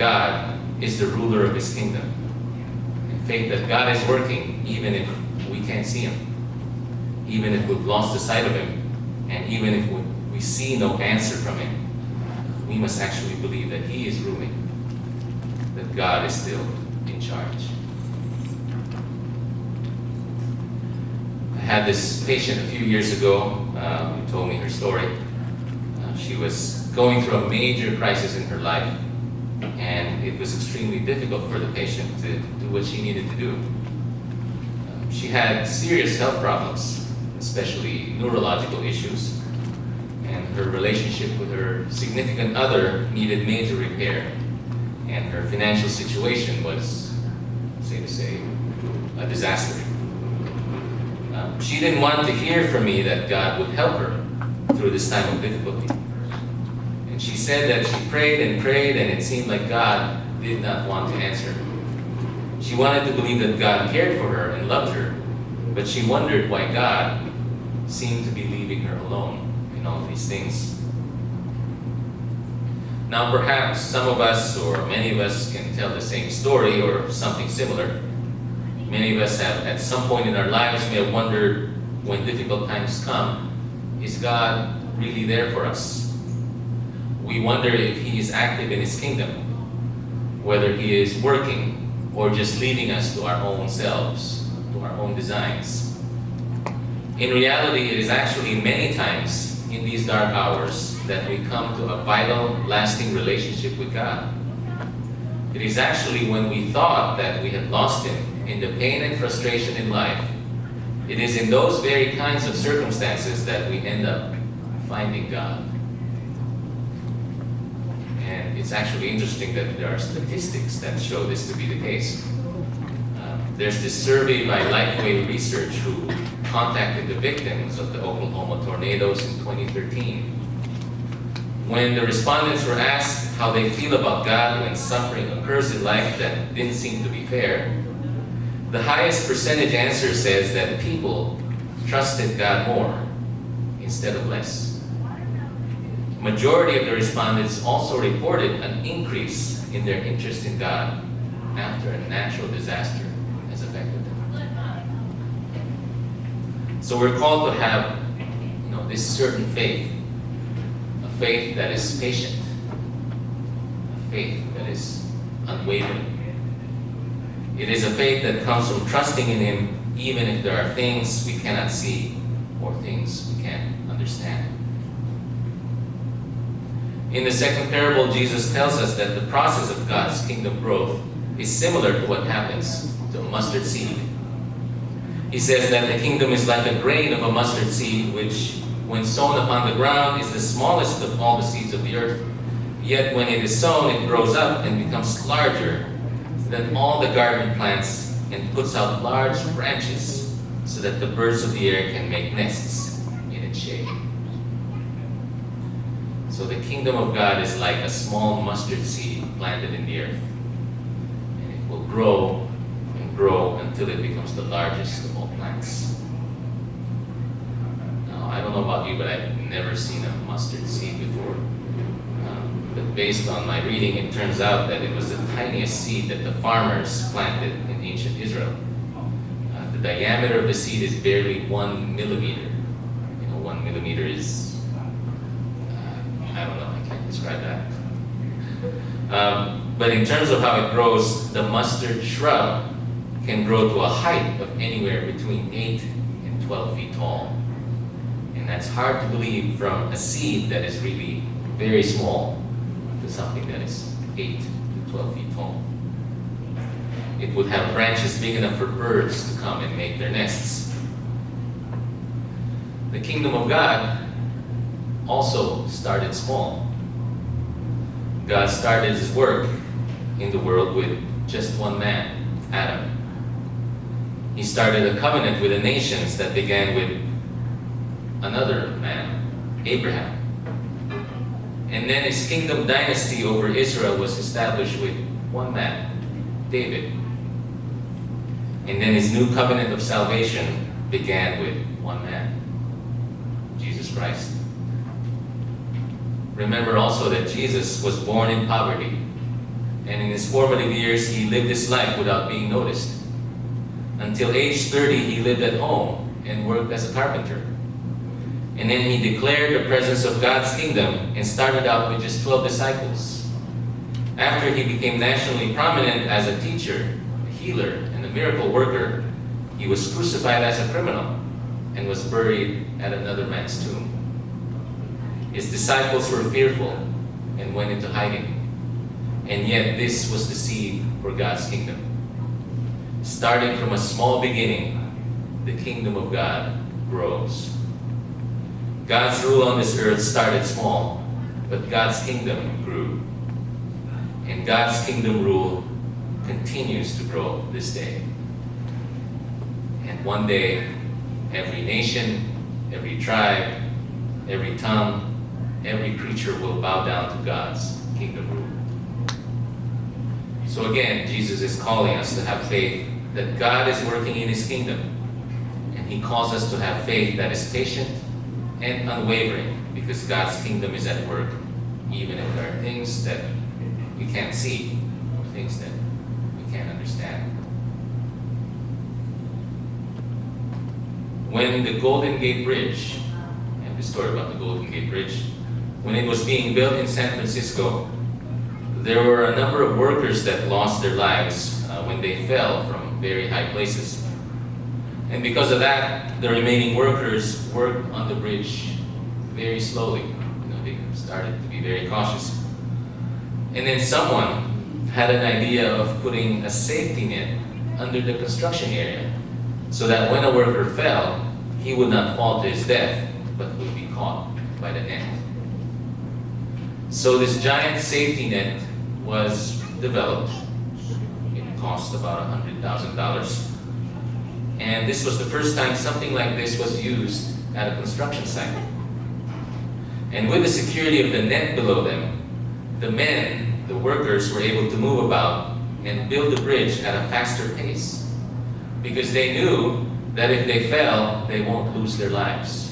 God is the ruler of his kingdom. And faith that God is working even if we can't see him, even if we've lost the sight of him, and even if we see no answer from him. We must actually believe that he is ruling, that God is still in charge. I had this patient a few years ago who told me her story. She was going through a major crisis in her life, and it was extremely difficult for the patient to do what she needed to do. She had serious health problems, especially neurological issues, and her relationship with her significant other needed major repair, and her financial situation was, safe to say, a disaster. She didn't want to hear from me that God would help her through this time of difficulty. And she said that she prayed and prayed, and it seemed like God did not want to answer. She wanted to believe that God cared for her and loved her, but she wondered why God seemed to be leaving her alone in all these things. Now perhaps some of us, or many of us, can tell the same story or something similar. Many of us have, at some point in our lives, may have wondered, when difficult times come, is God really there for us? We wonder if he is active in his kingdom, whether he is working or just leading us to our own selves, to our own designs. In reality, it is actually many times in these dark hours that we come to a vital, lasting relationship with God. It is actually when we thought that we had lost him in the pain and frustration in life, it is in those very kinds of circumstances that we end up finding God. And it's actually interesting that there are statistics that show this to be the case. There's this survey by Lifeway Research who contacted the victims of the Oklahoma tornadoes in 2013. When the respondents were asked how they feel about God when suffering occurs in life that didn't seem to be fair, the highest percentage answer says that people trusted God more instead of less. Majority of the respondents also reported an increase in their interest in God after a natural disaster has affected them. So we're called to have, this certain faith, a faith that is patient, a faith that is unwavering. It is a faith that comes from trusting in him even if there are things we cannot see or things we can't understand. In the second parable, Jesus tells us that the process of God's kingdom growth is similar to what happens to a mustard seed. He says that the kingdom is like a grain of a mustard seed, which, when sown upon the ground, is the smallest of all the seeds of the earth. Yet when it is sown, it grows up and becomes larger than all the garden plants and puts out large branches so that the birds of the air can make nests in its shade. So the kingdom of God is like a small mustard seed planted in the earth. And it will grow and grow until it becomes the largest of all plants. Now, I don't know about you, but I've never seen a mustard seed before. But based on my reading, it turns out that it was the tiniest seed that the farmers planted in ancient Israel. The diameter of the seed is barely 1 millimeter. 1 millimeter is, I don't know, I can't describe that. But in terms of how it grows, the mustard shrub can grow to a height of anywhere between 8 and 12 feet tall. And that's hard to believe from a seed that is really very small to something that is 8 to 12 feet tall. It would have branches big enough for birds to come and make their nests. The kingdom of God also started small. God started his work in the world with just one man, Adam. He started a covenant with the nations that began with another man, Abraham. And then his kingdom dynasty over Israel was established with one man, David. And then his new covenant of salvation began with one man, Jesus Christ. Remember also that Jesus was born in poverty, And in his formative years, he lived his life without being noticed. Until age 30, he lived at home and worked as a carpenter. And then he declared the presence of God's kingdom and started out with just 12 disciples. After he became nationally prominent as a teacher, a healer, and a miracle worker, he was crucified as a criminal and was buried at another man's tomb. His disciples were fearful and went into hiding. And yet this was the seed for God's kingdom. Starting from a small beginning, the kingdom of God grows. God's rule on this earth started small, but God's kingdom grew. And God's kingdom rule continues to grow this day. And one day, every nation, every tribe, every tongue, every creature will bow down to God's kingdom rule. So again, Jesus is calling us to have faith that God is working in his kingdom. And he calls us to have faith that is patient and unwavering, because God's kingdom is at work, even if there are things that we can't see or things that we can't understand. When the Golden Gate Bridge, I have the story about the Golden Gate Bridge, when it was being built in San Francisco, there were a number of workers that lost their lives when they fell from very high places. And because of that, the remaining workers worked on the bridge very slowly. They started to be very cautious. And then someone had an idea of putting a safety net under the construction area, so that when a worker fell, he would not fall to his death, but would be caught by the net. So this giant safety net was developed. It cost about $100,000. And this was the first time something like this was used at a construction site. And with the security of the net below them, the men, the workers, were able to move about and build the bridge at a faster pace, because they knew that if they fell, they won't lose their lives.